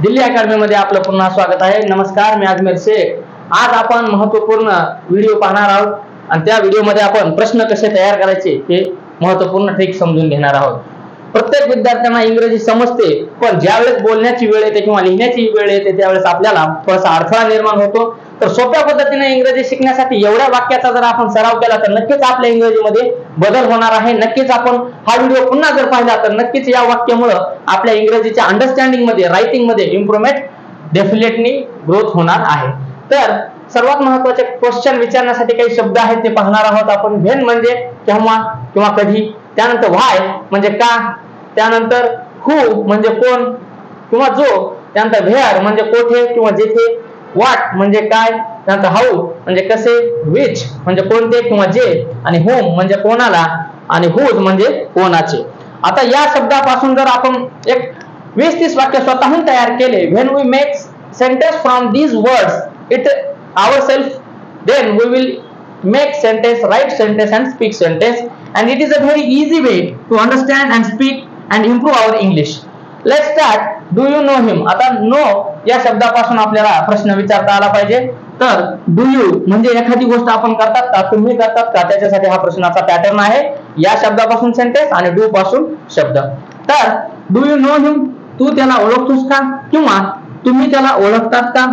Delhi academy मध्ये आपलं पुन्हा स्वागत आहे। नमस्कार, मी अजमेर शेख। आज आपण महत्त्वपूर्ण व्हिडिओ पाहणार आहोत आणि त्या व्हिडिओमध्ये आपण प्रश्न कसे तयार करायचे हे महत्त्वपूर्ण ट्रिक समजून घेणार आहोत। प्रत्येक विद्यार्थ्यांना इंग्रजी समजते, पण ज्यावेळेस बोलण्याची वेळ येते किंवा लिहिण्याची वेळ येते त्यावेळेस आपल्याला थोडासा अडथळा निर्माण होतो। तर सोप्या पद्धतीने इंग्रजी शिकण्यासाठी एवढ्या वाक्याचा जर आपण सराव केला तर नक्कीच आपल्या इंग्रजीमध्ये बदल होणार आहे। नक्कीच आपण हा व्हिडिओ पुन्हा जर पाहिला तर नक्कीच या वाक्यामुळे आपल्या इंग्रजीच्या अंडरस्टँडिंग मध्ये, रायटिंग मध्ये इम्प्रूव्हमेंट डेफिनेटली ग्रोथ होणार आहे। तर सर्वात महत्त्वाचे क्वेश्चन विचारण्यासाठी काही शब्द आहेत ते पाहणार आहोत आपण। व्हेन म्हणजे केव्हा किंवा कधी, त्यानंतर व्हाय म्हणजे का, त्यानंतर हू म्हणजे कोण किंवा जो, त्यानंतर व्हेअर म्हणजे कोठे किंवा जेथे, व्हॉट म्हणजे काय, त्यानंतर हाऊ म्हणजे कसे, विच म्हणजे कोणते किंवा जे, आणि होम म्हणजे कोणाला, आणि हुज म्हणजे कोणाचे। आता या शब्दापासून जर आपण एक 20-30 वाक्य स्वतःहून तयार केले, when we make sentence from these words it ourselves, then we will make sentence, write sentence and speak sentence, and it is a very easy way to understand and speak and improve our English. Let's start. Do you know him? आता know या शब्दापासून आपल्याला प्रश्न विचारता आला पाहिजे। तर do you म्हणजे एखादी गोष्ट आपण करतात का, तुम्ही करतात का, त्याच्यासाठी हा प्रश्नाचा पॅटर्न आहे। या शब्दापासून सेंटेन्स आणि do पासून शब्द। तर do you know him, तू त्याला ओळखतोस का किंवा तुम्ही त्याला ओळखतात का।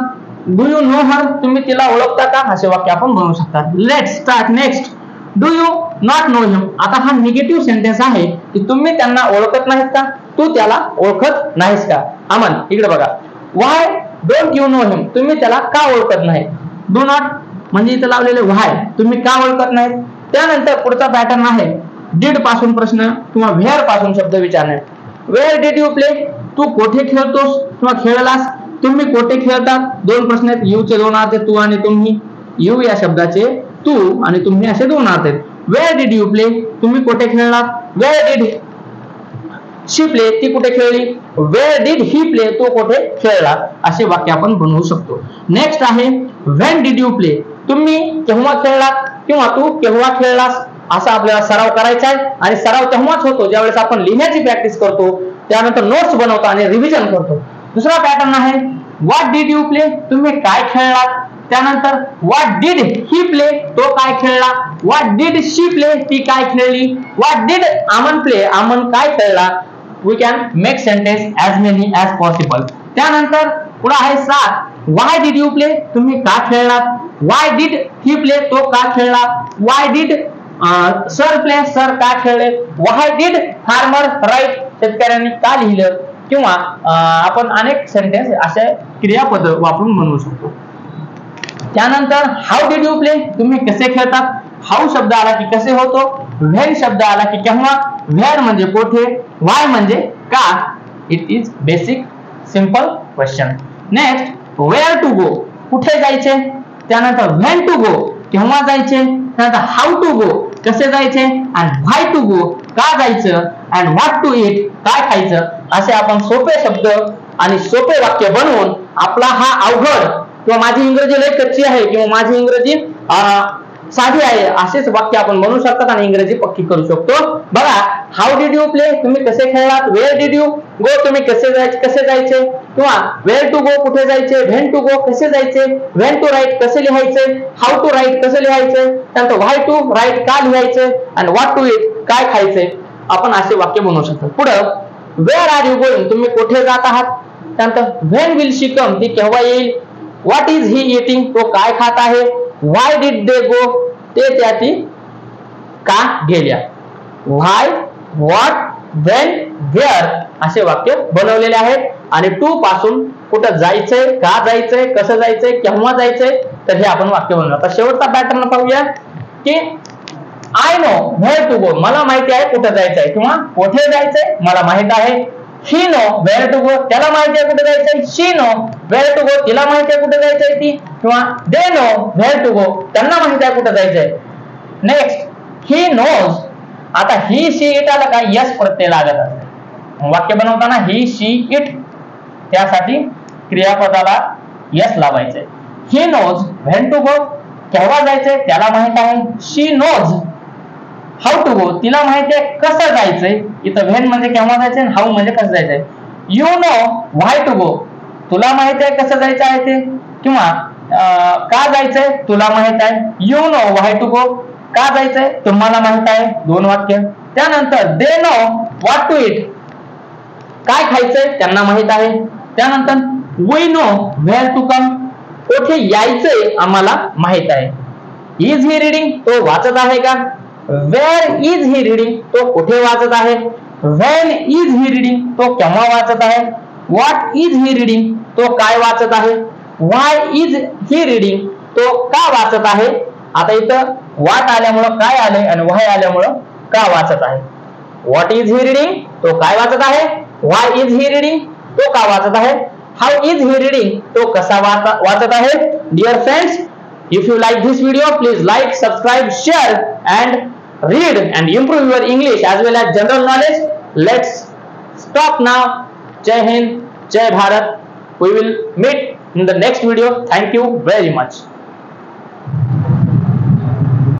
डू यू नो हर, तुम्ही तिला ओळखता का, असे वाक्य आपण बनवू शकता। Let's start next. Do you not know him, आता हा निगेटिव्ह सेंटेन्स आहे की तुम्ही त्यांना ओळखत नाहीत का, तू त्याला ओळखत नाहीस का। अमन इकडे बघा, व्हाय डोंट यू नो हिम, तुम्ही त्याला का ओळखत नाही। डू नॉट म्हणजे इथे लावलेले व्हाय, तुम्ही का ओळखत नाहीत। त्यानंतर पुढचा पॅटर्न आहे डिड पासून प्रश्न किंवा व्हेअर पासून शब्द विचारणे। वेअर डिड यू प्ले, तू कोठे खेळतोस किंवा खेळलास, तुम्ही कोठे खेळतात, दोन प्रश्न आहेत, यू चे दोन अर्थ, तू आणि तुम्ही। यू या शब्दाचे तू आणि तुम्ही असे दोन अर्थ आहेत। वेअर डिड यू प्ले, तुम्ही कोठे खेळलात। वेअर डिड शी प्ले, ती कुठे खेळली। वेअर डिड ही प्ले, तो कुठे खेळला, असे वाक्य आपण बनवू शकतो। नेक्स्ट आहे व्हेन डिड यू प्ले, तुम्ही केव्हा खेळलात किंवा तू केव्हा खेळलास, असा आपल्याला सराव करायचा आहे। आणि सराव तेव्हाच होतो ज्यावेळेस आपण लिहिण्याची प्रॅक्टिस करतो, त्यानंतर नोट्स बनवतो आणि रिव्हिजन करतो। दुसरा पॅटर्न आहे व्हॉट डिड यू प्ले, तुम्ही काय खेळलात। त्यानंतर व्हॉट डिड ही प्ले, तो काय खेळला। व्हॉट डिड शी प्ले, ती काय खेळली। What did Aman play, Aman काय खेळला। We can make sentence as many as possible. त्यानंतर पुढे आहे 7 व्हाय डिड यू प्ले, तुम्ही का खेळलात। व्हाय डिड ही प्ले, तो का खेळला। व्हाय डिड सर प्ले, सर का खेळले। व्हाय डिड फार्मर राईट, शेतकऱ्यांनी का लिहिलं, किंवा आपण अनेक सेंटेन्स असे क्रियापद वापरून बनवू शकतो। त्यानंतर हाऊ डिड यू प्ले, तुम्ही कसे खेळतात। हाऊ शब्द आला की कसे होतो, व्हेन शब्द आला की केव्हा, व्हेअर म्हणजे कोठे, व्हाय म्हणजे का। It is basic simple question. Next where to go, कुठे जायचे। त्यानंतर व्हेन टू गो, केव्हा जायचे। त्यानंतर हाऊ टू गो, कसे जायचे, आणि व्हाय टू गो, का जायचं, अँड व्हॉट टू ईट, काय खायचं। असे आपण सोपे शब्द आणि सोपे वाक्य बनवून आपला हा अवघड किंवा माझी इंग्रजी लय कच्ची आहे किंवा माझी इंग्रजी साधी आहे असेच वाक्य आपण बनवू शकतात आणि इंग्रजी पक्की करू शकतो। बघा, हाऊ डिड यू प्ले, तुम्ही कसे खेळलात। वेअर डिड यू गो, तुम्ही कसे जायचे, किंवा वेअर टू गो कुठे जायचे। व्हेन टू गो कसे जायचे। व्हेन टू राईट कसे लिहायचे। हाऊ टू राईट कसं लिहायचे। त्यानंतर व्हाय टू राईट का लिहायचे, आणि व्हॉट टू ईट काय खायचे, आपण असे वाक्य बनवू शकतो। पुढे वेअर आर यू गोइंग, तुम्ही कुठे जात आहात। त्यानंतर व्हेन विल शी कम, ती केव्हा येईल। व्हॉट इज ही इटिंग, तो काय खात आहे। व्हाय डिड दे गो, ते त्या ती का गेल्या। व्हाय, व्हॉट, व्हेन, वेअर असे वाक्य बनवलेले आहेत। आणि टू पासून कुठं जायचंय, का जायचंय, कसं जायचंय, केव्हा जायचंय, तर हे आपण वाक्य बनवू। आता शेवटचा पॅटर्न पाहूया की I know where to go, मला माहिती आहे कुठे जायचंय किंवा कुठे जायचंय मला माहित आहे। He know where to go, त्याला माहिती आहे कुठे जायचंय। She know where to go, तिला माहिती आहे कुठे जायचंय ती, किंवा they know where to go, त्यांना माहिती आहे कुठे जायचंय। नेक्स्ट ही नोज, आता ही शी इट आला का यस प्रत्यय लागत असते वाक्य बनवताना। ही शी इट, त्यासाठी क्रियापदाला यस लावायचंय। He knows when to go, केव्हा जायचंय त्याला माहित आहे। She knows how to go, तिला माहिती आहे कसं जायचंय। इथं व्हेन म्हणजे केव्हा जायचंय, हाऊ म्हणजे कसं जायचंय। You know why to go, तुला माहित आहे कसं जायचं आहे ते, किंवा का जायचंय तुला माहित आहे, you know why to go, का जायचंय तुम्हाला माहित आहे, 2 वाक्य. त्यानंतर they know what to eat, काय खायचंय त्यांना माहित आहे. त्यानंतर we know where to come, कोठे यायचंय आम्हाला माहित आहे. इज ही रीडिंग, तो वाचत आहे का. वेअर इज ही रीडिंग, तो कुठे वाचत आहे. व्हेन इज ही रीडिंग, तो केव्हा वाचत आहे. व्हॉट इज ही रीडिंग, तो काय वाचत आहे. व्हाय इज ही रीडिंग, तो का वाचत आहे. आता इथं व्हॉट आल्यामुळं काय आलंय आणि व्हाय आल्यामुळं का वाचत आहे. व्हॉट इज ही रीडिंग, तो काय वाचत आहे. व्हाय इज ही रीडिंग, तो का वाचत आहे. हाउ इज ही रीडिंग, तो कसा वाचत आहे. Dear friends, if you like this video, please like, subscribe, share and read and improve your English as well as general knowledge. Let's stop now. Jai Hind, Jai Bharat. We will meet in the next video. Thank you very much.